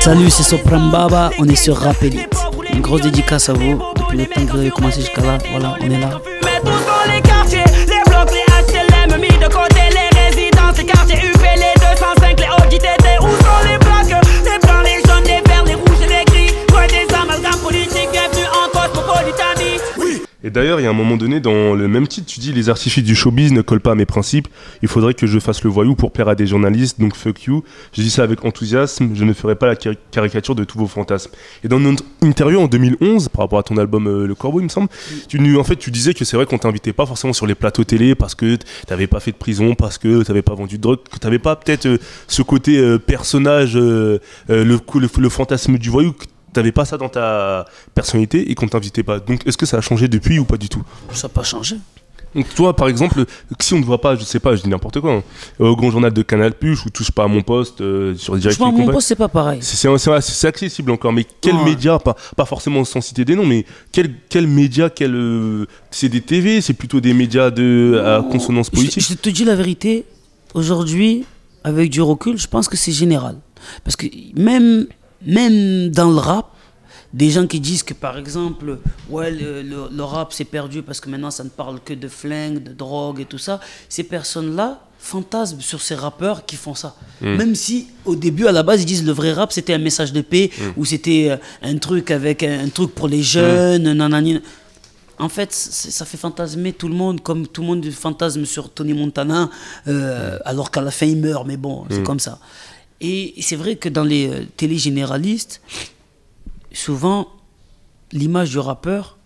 Salut, c'est Sopran Baba, on est sur Rap Elite. Une grosse dédicace à vous, depuis le temps que vous avez commencé jusqu'à là, voilà, on est là. Dans les quartiers, les blocs, les HLM, mis de côté les résidences, les quartiers UP, les 205, les ODTT, où sont les plaques, les blancs, les jaunes, les verts, les rouges et les gris, loin des amalgames politiques, bienvenue en cosmopolitanie. Oui. Et d'ailleurs, il y a un moment donné, dans le même titre, tu dis « Les artifices du showbiz ne collent pas à mes principes. Il faudrait que je fasse le voyou pour plaire à des journalistes, donc fuck you. Je dis ça avec enthousiasme, je ne ferai pas la caricature de tous vos fantasmes. » Et dans une interview en 2011, par rapport à ton album Le Corbeau, il me semble, tu disais que c'est vrai qu'on t'invitait pas forcément sur les plateaux télé parce que t'avais pas fait de prison, parce que t'avais pas vendu de drogue, que t'avais pas peut-être ce côté personnage, le fantasme du voyou, t'avais pas ça dans ta personnalité et qu'on t'invitait pas. Donc est-ce que ça a changé depuis ou pas du tout? Ça n'a pas changé. Donc toi par exemple, si on ne voit pas, je sais pas, je dis n'importe quoi, hein, au grand journal de Canal+, ou touche pas à mon poste sur Direct. Touche pas à mon poste, c'est pas pareil. C'est accessible encore, mais quel média, pas forcément sans citer des noms, mais quel média, c'est des TV, c'est plutôt des médias à consonance politique? Je te dis la vérité, aujourd'hui, avec du recul, je pense que c'est général. Parce que même dans le rap, des gens qui disent que par exemple, ouais, le rap c'est perdu parce que maintenant ça ne parle que de flingue, de drogue et tout ça, ces personnes-là fantasment sur ces rappeurs qui font ça. Même si au début, à la base, ils disent le vrai rap c'était un message de paix ou c'était un truc avec un truc pour les jeunes, nanani. En fait, ça fait fantasmer tout le monde, comme tout le monde fantasme sur Tony Montana, alors qu'à la fin il meurt, mais bon, c'est comme ça. Et c'est vrai que dans les télés généralistes, souvent, l'image du rappeur,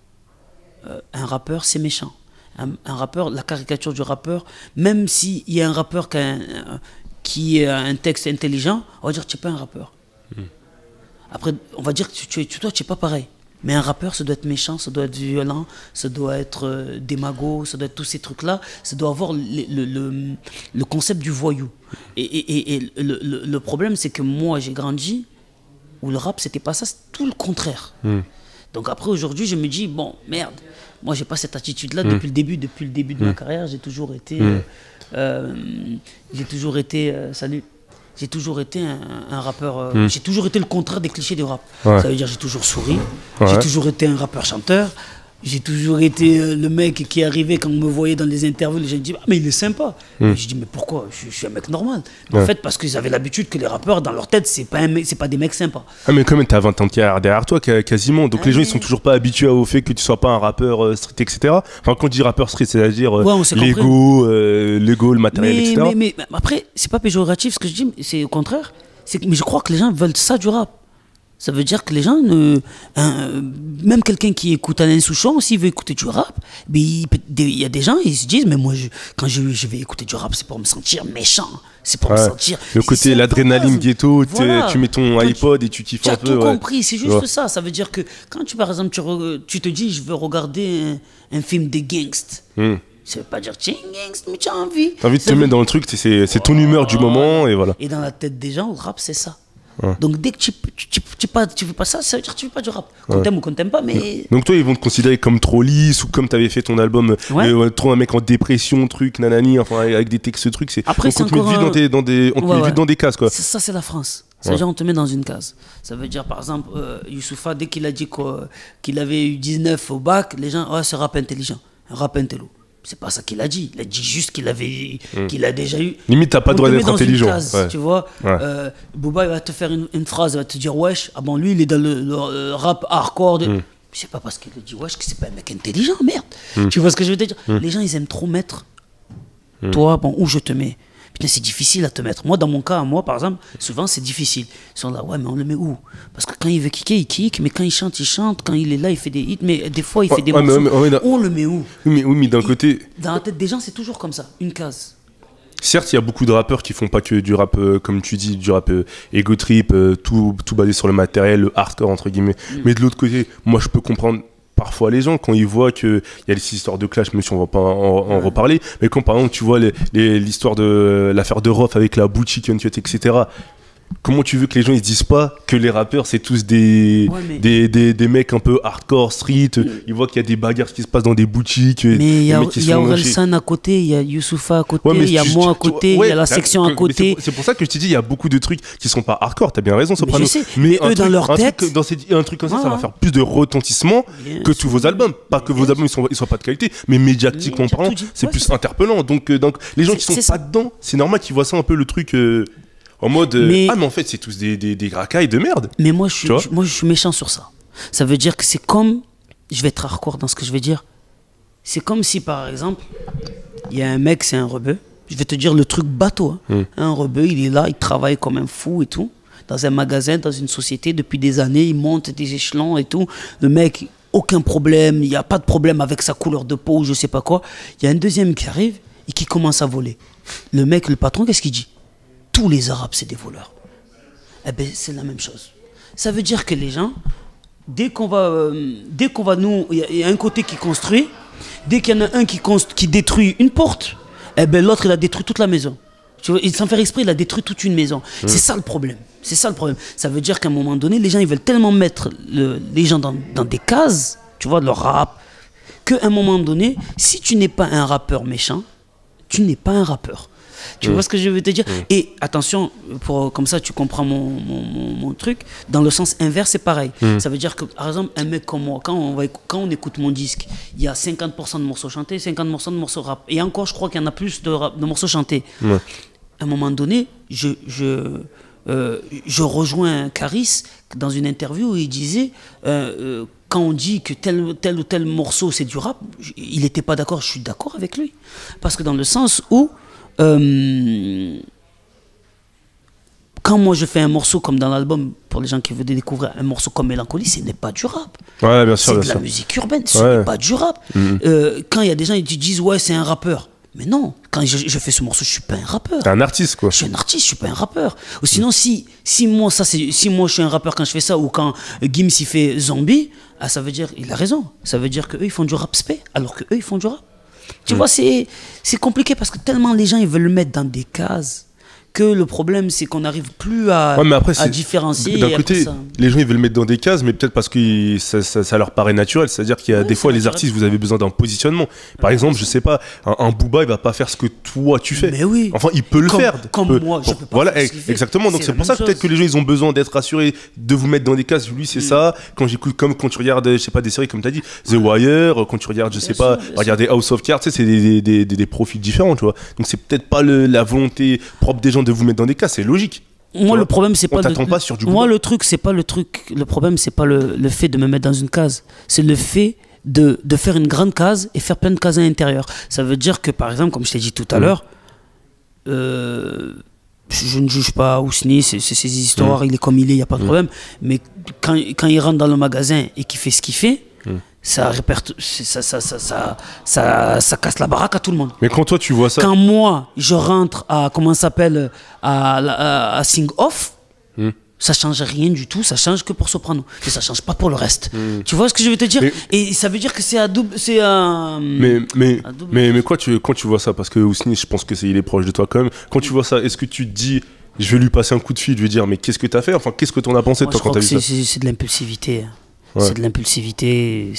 un rappeur, c'est méchant. Un rappeur, la caricature du rappeur, même s'il y a un rappeur qui a un texte intelligent, on va dire que tu n'es pas un rappeur. Après, on va dire que toi, tu n'es pas pareil. Mais un rappeur, ça doit être méchant, ça doit être violent, ça doit être démago, ça doit être tous ces trucs-là. Ça doit avoir le concept du voyou. Et le problème, c'est que moi, j'ai grandi où le rap, c'était pas ça, c'est tout le contraire. Donc après, aujourd'hui, je me dis, bon, merde, moi, j'ai pas cette attitude-là depuis le début de ma carrière. J'ai toujours été... salut. J'ai toujours été un rappeur, j'ai toujours été le contraire des clichés du rap. Ça veut dire j'ai toujours souri, j'ai toujours été un rappeur-chanteur, j'ai toujours été le mec qui arrivait quand on me voyait dans les interviews, les gens disaient ah mais il est sympa. Et je dis mais pourquoi, je suis un mec normal. En fait parce qu'ils avaient l'habitude que les rappeurs dans leur tête c'est pas des mecs sympas. Ah mais quand même t'as 20 ans de carrière derrière toi quasiment, donc les gens ils sont toujours pas habitués au fait que tu sois pas un rappeur street etc. Enfin quand on dit rappeur street c'est-à-dire l'ego, le matériel etc. Mais après c'est pas péjoratif ce que je dis, c'est au contraire, mais je crois que les gens veulent ça du rap. Ça veut dire que les gens, même quelqu'un qui écoute Alain Souchon, s'il veut écouter du rap, il y a des gens, ils se disent, mais moi, quand je vais écouter du rap, c'est pour me sentir méchant. C'est pour me sentir... Le côté, l'adrénaline ghetto, voilà. Tu mets ton iPod et tu kiffes un peu. Tu as tout compris, c'est juste ça. Ça veut dire que quand par exemple, tu te dis, je veux regarder un film de gangst. Ça veut pas dire tiens gangst, mais tu as envie. T'as envie de te mettre dans le truc, c'est ton humeur du moment et voilà. Et dans la tête des gens, le rap, c'est ça. Donc dès que tu fais pas ça, ça veut dire que tu fais pas du rap. Qu'on t'aime ou qu'on t'aime pas, mais... Donc toi, ils vont te considérer comme trop lisse ou comme t'avais fait ton album, trop un mec en dépression, truc, nanani, enfin avec des textes, trucs. Après, on te met vite dans des cases, quoi. Ça, c'est la France. Ça veut dire on te met dans une case. Ça veut dire, par exemple, Youssoupha, dès qu'il a dit qu'il avait eu 19 au bac, les gens, c'est rap intelligent, rap intello. C'est pas ça qu'il a dit. Il a dit juste qu'il a déjà eu. Limite, t'as pas le droit d'être intelligent. Case, tu vois. Booba, il va te faire une phrase, il va te dire wesh. Ah bon, lui, il est dans le rap hardcore. C'est pas parce qu'il a dit wesh que c'est pas un mec intelligent, merde. Tu vois ce que je veux te dire? Les gens, ils aiment trop mettre. Toi, bon, où je te mets? Putain, c'est difficile à te mettre. Moi, dans mon cas, par exemple, souvent, c'est difficile. Ils sont là, ouais, mais on le met où? Parce que quand il veut kicker, il kick. Mais quand il chante, il chante. Quand il est là, il fait des hits. Mais des fois, il fait des morceaux. On le met où? Oui, mais d'un côté... Dans la tête des gens, c'est toujours comme ça. Une case. Certes, il y a beaucoup de rappeurs qui font pas que du rap, comme tu dis, du rap ego trip, tout basé sur le matériel, le hardcore, entre guillemets. Mais de l'autre côté, moi, je peux comprendre... Parfois les gens quand ils voient qu'il y a les histoires de clash, même si on va pas en reparler, mais quand par exemple tu vois l'histoire de l'affaire de Rof avec la boutique Uncut etc, comment tu veux que les gens ils se disent pas que les rappeurs c'est tous des, des mecs un peu hardcore, street, ils voient qu'il y a des bagarres qui se passent dans des boutiques. Mais il y a Orelsan à côté, il y a Youssoufa à côté, il y a moi à côté, il y a la section à côté. C'est pour ça que je t'ai dit, il y a beaucoup de trucs qui sont pas hardcore, t'as bien raison, Soprano. Mais eux dans leur tête. Un truc comme ça va faire plus de retentissement que tous vos albums. Pas que vos albums ils soient pas de qualité, mais médiatiquement parlant, c'est plus interpellant. Donc les gens qui sont pas dedans, c'est normal qu'ils voient ça un peu le truc. En mode, ah mais en fait c'est tous des racailles de merde. Mais moi je suis méchant sur ça. Ça veut dire que c'est comme, je vais être hardcore dans ce que je vais dire. C'est comme si par exemple, il y a un mec, c'est un rebeu. Je vais te dire le truc bateau. Hein. Un rebeu, il est là, il travaille comme un fou et tout. Dans un magasin, dans une société, depuis des années, il monte des échelons et tout. Le mec, aucun problème, il n'y a pas de problème avec sa couleur de peau ou je sais pas quoi. Il y a un deuxième qui arrive et qui commence à voler. Le mec, le patron, qu'est-ce qu'il dit ? Tous les Arabes, c'est des voleurs. Eh bien, c'est la même chose. Ça veut dire que les gens, dès qu'on va nous... Il y a un côté qui construit, dès qu'il y en a un qui détruit une porte, eh bien, l'autre, il a détruit toute la maison. Tu vois, sans faire exprès, il a détruit toute une maison. C'est ça le problème. C'est ça le problème. Ça veut dire qu'à un moment donné, les gens, ils veulent tellement mettre les gens dans des cases, tu vois, de leur rap, qu'à un moment donné, si tu n'es pas un rappeur méchant, tu n'es pas un rappeur. Tu vois ce que je veux te dire? Et attention, comme ça tu comprends mon truc, dans le sens inverse c'est pareil. Ça veut dire que par exemple un mec comme moi, quand on écoute mon disque, il y a 50% de morceaux chantés, 50% de morceaux rap. Et encore je crois qu'il y en a plus de morceaux chantés. À un moment donné, je rejoins Caris dans une interview où il disait quand on dit que tel ou tel morceau c'est du rap, il n'était pas d'accord, je suis d'accord avec lui. Parce que dans le sens où quand moi je fais un morceau comme dans l'album, pour les gens qui veulent découvrir un morceau comme Mélancolie, ce n'est pas du rap. Ouais, bien sûr, c'est de la musique urbaine, ce n'est pas du rap. Quand il y a des gens qui disent ouais c'est un rappeur, mais non, quand je fais ce morceau, je suis pas un rappeur. T'es un artiste quoi. Je suis un artiste, je suis pas un rappeur. Ou sinon si moi je suis un rappeur quand je fais ça, ou quand Gims il fait Zombie, ah, ça veut dire il a raison. Ça veut dire que eux ils font du rap spé, alors que eux ils font du rap. Tu vois, c'est compliqué parce que tellement les gens ils veulent le mettre dans des cases que le problème c'est qu'on n'arrive plus à différencier. D'un côté, les gens ils veulent le mettre dans des cases, mais peut-être parce que ça leur paraît naturel. C'est-à-dire qu'il y a des fois les artistes, vous avez besoin d'un positionnement. Par exemple, je sais pas, un Booba il va pas faire ce que toi tu fais. Mais oui. Enfin, il peut le faire. Comme moi, je peux pas. Voilà, exactement. Donc c'est pour ça peut-être que les gens ils ont besoin d'être rassurés, de vous mettre dans des cases. Lui c'est ça. Quand j'écoute, comme quand tu regardes, je sais pas, des séries comme t'as dit, The Wire, quand tu regardes, je sais pas, regarder House of Cards, tu sais, c'est des profils différents, tu vois. Donc c'est peut-être pas la volonté propre des gens de vous mettre dans des cas, c'est logique. Moi le problème c'est pas pas sur du moi le truc c'est pas le problème c'est pas le fait de me mettre dans une case, c'est le fait de faire une grande case et faire plein de cases à l'intérieur. Ça veut dire que par exemple comme je t'ai dit tout à l'heure, je ne juge pas Ousni, c'est ses histoires, il est comme il est, y a pas de problème, mais quand il rentre dans le magasin et qu'il fait ce qu'il fait, ça casse la baraque à tout le monde. Mais quand toi tu vois ça, quand moi je rentre à comment ça s'appelle à Sing Off, ça change rien du tout, ça change que pour Soprano, mais ça change pas pour le reste. Tu vois ce que je veux te dire? Et ça veut dire que c'est à double, c'est à mais quoi quand tu vois ça, parce que Ousni je pense que il est proche de toi quand même. Quand tu vois ça, est-ce que tu te dis je vais lui passer un coup de fil, je vais dire mais qu'est-ce que t'as fait, enfin qu'est-ce que t'en as pensé toi quand t'as vu ça? C'est de l'impulsivité. C'est de l'impulsivité,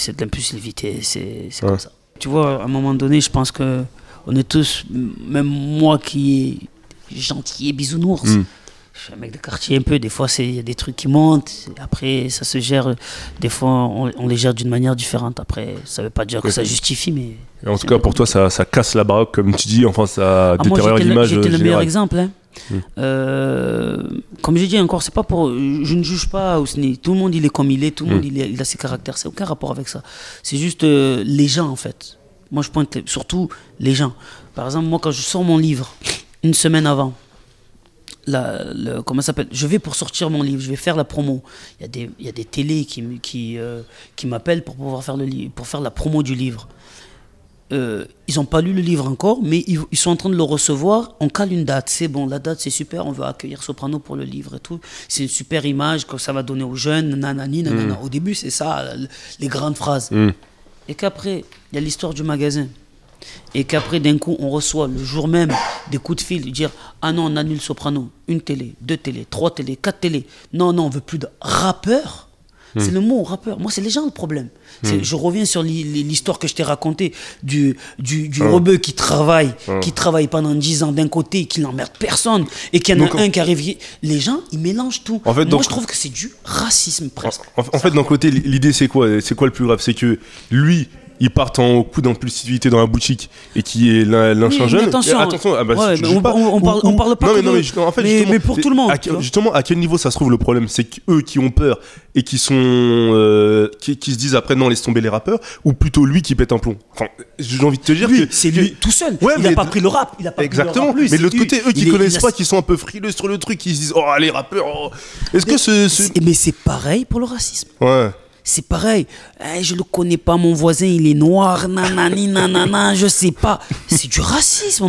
c'est comme ça. Tu vois, à un moment donné, je pense que on est tous, même moi qui est gentil et bisounours, je suis un mec de quartier un peu, des fois il y a des trucs qui montent, après ça se gère, des fois on les gère d'une manière différente, après ça veut pas dire que ça justifie, mais... Et en tout cas pour toi ça casse la baraque comme tu dis, enfin ça détériore l'image générale. J'étais le meilleur exemple, hein. Comme j'ai dit encore, c'est pas pour, je ne juge pas Ousni, tout le monde il est comme il est, tout le monde il a ses caractères, c'est aucun rapport avec ça, c'est juste les gens en fait. Moi je pointe surtout les gens. Par exemple moi quand je sors mon livre une semaine avant, comment ça s'appelle, je vais pour sortir mon livre, je vais faire la promo, il y a des télés qui m'appellent pour pouvoir faire pour faire la promo du livre. Ils n'ont pas lu le livre encore, mais ils sont en train de le recevoir. On cale une date, c'est bon, la date c'est super, on veut accueillir Soprano pour le livre et tout. C'est une super image que ça va donner aux jeunes, nanani, nanana. Au début, c'est ça, les grandes phrases. Et qu'après, il y a l'histoire du magasin. et qu'après d'un coup on reçoit le jour même des coups de fil, dire ah non on annule Soprano, une télé, 2 télés, 3 télés, 4 télés, non on veut plus de rappeurs. C'est le mot rappeur. Moi, c'est les gens le problème. Je reviens sur l'histoire que je t'ai racontée du rebeu qui travaille pendant 10 ans d'un côté, qui n'emmerde personne, et qu'il y en a un qui arrive. Les gens, ils mélangent tout. En fait, moi, je trouve que c'est du racisme presque. En fait, d'un côté, l'idée, c'est quoi? C'est quoi le plus grave? C'est que lui, il part en coup d'impulsivité dans la boutique et qui est lynche un jeune. Attention, ah bah, ouais, on parle pas mais pour tout le monde. Justement, à quel niveau ça se trouve le problème? C'est qu'eux qui ont peur et qui sont qui se disent après non, laisse tomber les rappeurs, ou plutôt lui qui pète un plomb. Enfin, j'ai envie de te dire que c'est lui tout seul. Ouais, il a pas pris le rap, exactement. Mais de l'autre côté, eux qui connaissent pas, qui sont un peu frileux sur le truc, qui se disent oh les rappeurs. Oh. Est-ce que mais c'est pareil pour le racisme. Ouais. C'est pareil, je le connais pas, mon voisin il est noir, nanani, nanana, je sais pas. C'est du racisme,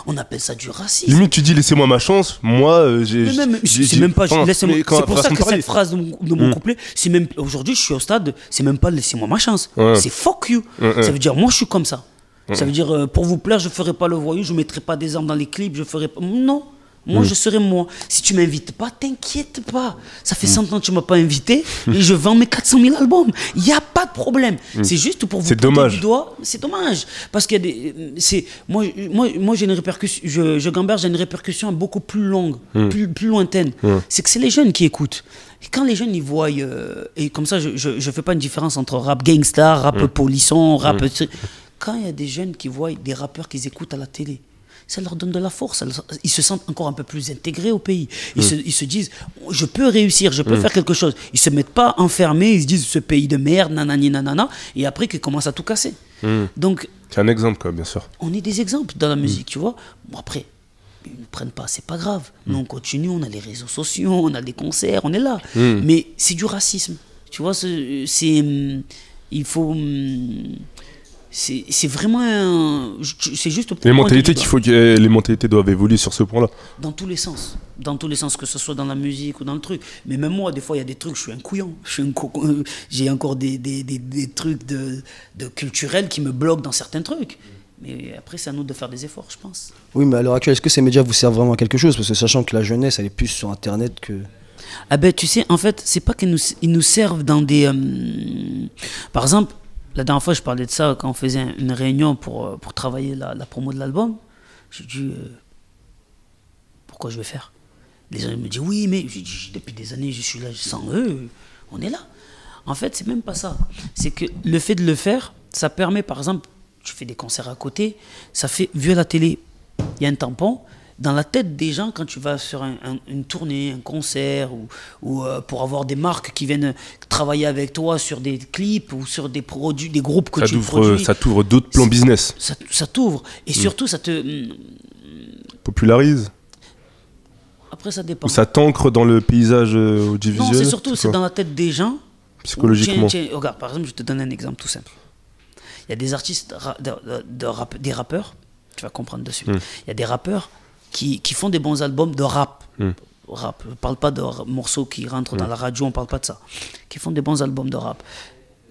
on appelle ça du racisme. Limite, tu dis laissez-moi ma chance, moi c'est même pas, laissez-moi. C'est pour ça que cette phrase de mon couplet, c'est même, aujourd'hui je suis au stade, c'est même pas laissez-moi ma chance, c'est fuck you. Ça veut dire moi je suis comme ça. Ça veut dire pour vous plaire, je ferai pas le voyou, je mettrai pas des armes dans les clips, je ferai pas. Non. Moi, je serai moi. Si tu m'invites pas, t'inquiète pas. Ça fait 100 ans que tu m'as pas invité et je vends mes 400 000 albums. Il n'y a pas de problème. C'est juste pour vous pointer du doigt. C'est dommage. Parce qu'il y a des... Moi j'ai une répercussion... Je gamberge, j'ai une répercussion beaucoup plus longue, plus lointaine. C'est que c'est les jeunes qui écoutent. Et quand les jeunes, ils voient... et comme ça, je fais pas une différence entre rap gangsta, rap polisson, rap... Quand il y a des jeunes qui voient des rappeurs qu'ils écoutent à la télé, ça leur donne de la force, ils se sentent encore un peu plus intégrés au pays. Ils se disent, je peux réussir, je peux faire quelque chose. Ils se mettent pas enfermés, ils se disent, ce pays de merde, nanani, nanana, et après qu'ils commencent à tout casser. Donc, c'est un exemple, quoi, bien sûr. On est des exemples dans la musique, tu vois. Bon, après, ils ne prennent pas, c'est pas grave. Nous, on continue, on a les réseaux sociaux, on a des concerts, on est là. Mais c'est du racisme, tu vois, il faut... C'est vraiment c'est juste les mentalités les mentalités doivent évoluer sur ce point-là, dans tous les sens, que ce soit dans la musique ou dans le truc. Mais même moi, des fois il y a des trucs, je suis un couillon, j'ai encore des trucs de culturels qui me bloquent dans certains trucs. Mais après, c'est à nous de faire des efforts, je pense. Oui, mais à l'heure actuelle, est-ce que ces médias vous servent vraiment à quelque chose? Parce que sachant que la jeunesse, elle est plus sur Internet que... Ah ben, tu sais, en fait, c'est pas qu'ils nous servent dans des... Par exemple, la dernière fois, je parlais de ça quand on faisait une réunion pour travailler la promo de l'album. J'ai dit, pourquoi je vais faire? Les gens me disent, oui, mais j'ai dit, depuis des années, je suis là, sans eux, on est là. En fait, c'est même pas ça. C'est que le fait de le faire, ça permet, par exemple, tu fais des concerts à côté, ça fait, vu à la télé, il y a un tampon. Dans la tête des gens, quand tu vas sur une tournée, un concert, ou pour avoir des marques qui viennent travailler avec toi sur des clips ou sur des produits, des groupes que tu produis. Ça t'ouvre d'autres plans business. Ça t'ouvre. Et surtout, ça te... popularise. Après, ça dépend. Ou ça t'ancre dans le paysage audiovisuel. Non, c'est surtout, c'est dans la tête des gens. Psychologiquement. Tiens, regarde, par exemple, je te donne un exemple tout simple. Il y a des artistes, des rappeurs, tu vas comprendre dessus. Il y a des rappeurs qui font des bons albums de rap. Rap. On parle pas de morceaux qui rentrent dans la radio, on parle pas de ça. Qui font des bons albums de rap.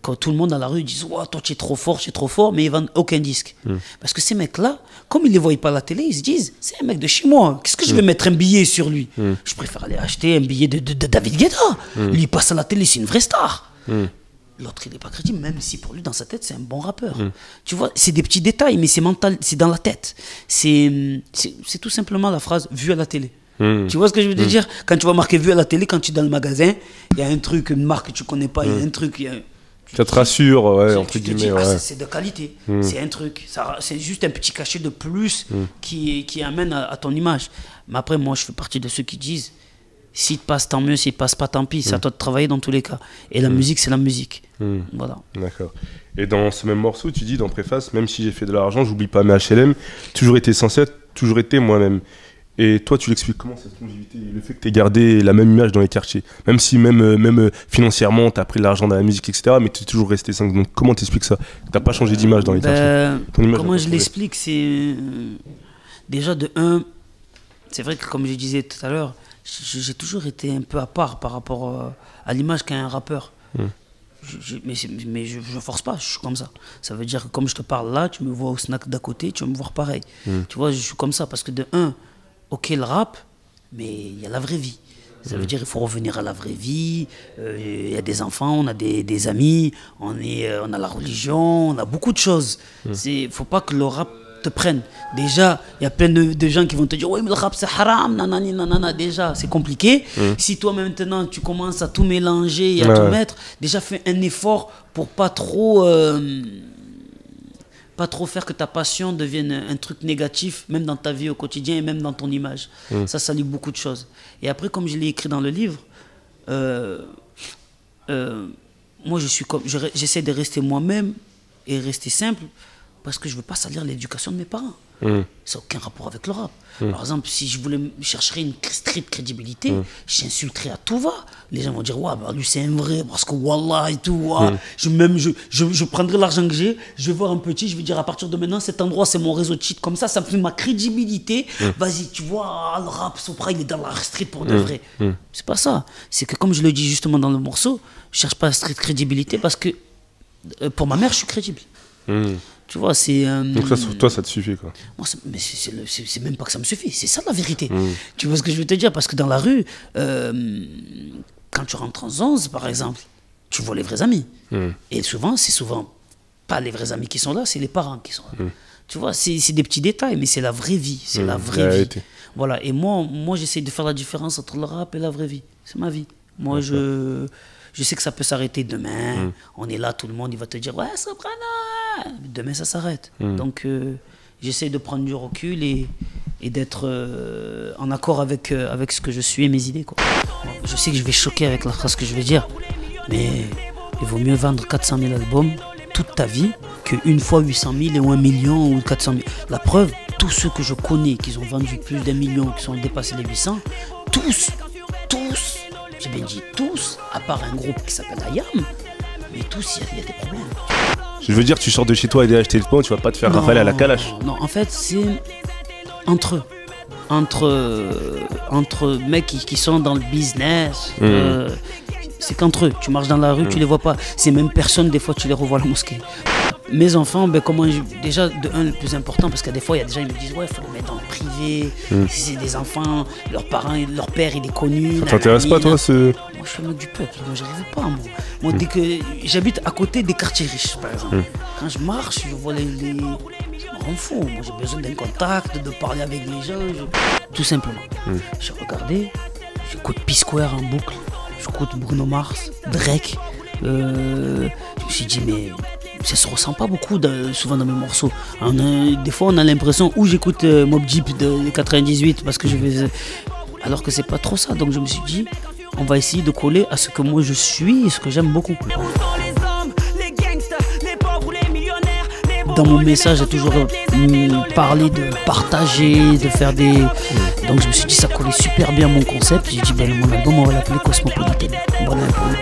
Quand tout le monde dans la rue dit oh, toi tu es trop fort, mais ils vendent aucun disque. Parce que ces mecs-là, comme ils ne les voient pas à la télé, ils se disent c'est un mec de chez moi, qu'est-ce que je vais mettre un billet sur lui? Je préfère aller acheter un billet de David Guetta. Lui, il passe à la télé, c'est une vraie star. L'autre, il n'est pas crédible, même si pour lui, dans sa tête, c'est un bon rappeur. Tu vois, c'est des petits détails, mais c'est mental, c'est dans la tête. C'est tout simplement la phrase « vue à la télé ». Tu vois ce que je veux te dire? Quand tu vas marquer « vue à la télé », quand tu es dans le magasin, il y a un truc, une marque que tu ne connais pas, il y a un truc... Ça te rassure, ouais, entre guillemets. C'est de qualité, c'est un truc. C'est juste un petit cachet de plus qui amène à ton image. Mais après, moi, je fais partie de ceux qui disent s'il te passe, tant mieux. S'il ne passe pas, tant pis. C'est à toi de travailler dans tous les cas. Et la musique, c'est la musique. Voilà. D'accord. Et dans ce même morceau, tu dis dans préface, même si j'ai fait de l'argent, j'oublie pas mes HLM, toujours été sincère, toujours été moi-même. Et toi, tu l'expliques comment cette longévité, le fait que tu aies gardé la même image dans les quartiers, même si même financièrement, tu as pris de l'argent dans la musique, etc., mais tu es toujours resté simple. Donc comment t'expliques ça? Tu n'as pas changé d'image dans les quartiers? Comment je l'explique? C'est déjà de un, c'est vrai que comme je disais tout à l'heure, j'ai toujours été un peu à part par rapport à l'image qu'a un rappeur. Mais je ne force pas, je suis comme ça. Ça veut dire que comme je te parle là, tu me vois au snack d'à côté, tu vas me voir pareil. Tu vois, je suis comme ça parce que de un, ok le rap, mais il y a la vraie vie. Ça veut dire qu'il faut revenir à la vraie vie. Il y a des enfants, on a des amis, on a la religion, on a beaucoup de choses. Il ne faut pas que le rap te prenne. Déjà, il y a plein de gens qui vont te dire ouais, mais le rap c'est haram, nanani, nanana. Déjà, c'est compliqué. Si toi maintenant tu commences à tout mélanger et à tout mettre, déjà fais un effort pour pas trop faire que ta passion devienne un truc négatif, même dans ta vie au quotidien et même dans ton image. Ça salit beaucoup de choses. Et après, comme je l'ai écrit dans le livre, moi j'essaie de rester moi-même et rester simple parce que je ne veux pas salir l'éducation de mes parents. Ça n'a aucun rapport avec le rap. Par exemple, si je voulais chercher une street crédibilité, j'insulterais à tout va. Les gens vont dire, ouais, bah, lui c'est un vrai, parce que wallah et tout. Ouais. Je prendrai l'argent que j'ai, je vais voir un petit, je vais dire à partir de maintenant, cet endroit c'est mon réseau de shit. Comme ça me fait ma crédibilité. Vas-y, tu vois, le rap, Sopra, il est dans la street pour de vrai. C'est pas ça. C'est que comme je le dis justement dans le morceau, je cherche pas la street crédibilité parce que pour ma mère, je suis crédible. Tu vois, c'est... Donc ça, toi, ça te suffit, quoi. Moi, mais c'est même pas que ça me suffit, c'est ça la vérité. Tu vois ce que je veux te dire? Parce que dans la rue, quand tu rentres en 11, par exemple, tu vois les vrais amis. Et souvent, c'est souvent pas les vrais amis qui sont là, c'est les parents qui sont là. Tu vois, c'est des petits détails, mais c'est la vraie vie. C'est la vraie vie. Voilà, et moi j'essaie de faire la différence entre le rap et la vraie vie. C'est ma vie. Moi, je sais que ça peut s'arrêter demain. On est là, tout le monde, il va te dire « Ouais, Soprano !» Demain, ça s'arrête. Donc, j'essaie de prendre du recul et d'être en accord avec ce que je suis et mes idées, quoi. Je sais que je vais choquer avec la phrase que je vais dire, mais il vaut mieux vendre 400 000 albums toute ta vie qu'une fois 800 000 ou 1 million ou 400 000. La preuve, tous ceux que je connais qui ont vendu plus d'1 million, qui sont dépassés les 800, tous, j'ai bien dit tous, à part un groupe qui s'appelle Ayam, mais tous, il y a des problèmes. Je veux dire, tu sors de chez toi et aller acheter le pain, tu vas pas te faire rafaler à la calache. Non, en fait, c'est entre eux. Entre mecs qui sont dans le business. C'est qu'entre eux. Tu marches dans la rue, tu les vois pas. Ces mêmes personnes, des fois, tu les revois à la mosquée. Mes enfants, déjà, de un, le plus important, parce qu'à des fois, il y a des gens qui me disent ouais, il faut les mettre dans le privé. Si c'est des enfants, leurs parents, leur père, il est connu. Ça t'intéresse pas, toi, Moi, je suis le mec du peuple. Moi, j'arrive pas, moi. Dès que j'habite à côté des quartiers riches, par exemple. Quand je marche, je vois les... Je m'en fous. Moi, j'ai besoin d'un contact, de parler avec les gens. Tout simplement. J'ai regardé, j'écoute P-Square en boucle. J'écoute Bruno Mars, Drake. Je me suis dit, mais ça se ressent pas beaucoup souvent dans mes morceaux. Des fois, on a l'impression où j'écoute Mobb Deep de 98 parce que je vais... Alors que c'est pas trop ça. Donc je me suis dit, on va essayer de coller à ce que moi je suis et ce que j'aime beaucoup. Dans mon message, j'ai toujours parlé de partager, de faire des... Donc je me suis dit, ça collait super bien à mon concept. J'ai dit, mon album, on va l'appeler Cosmopolitan. Voilà un peu.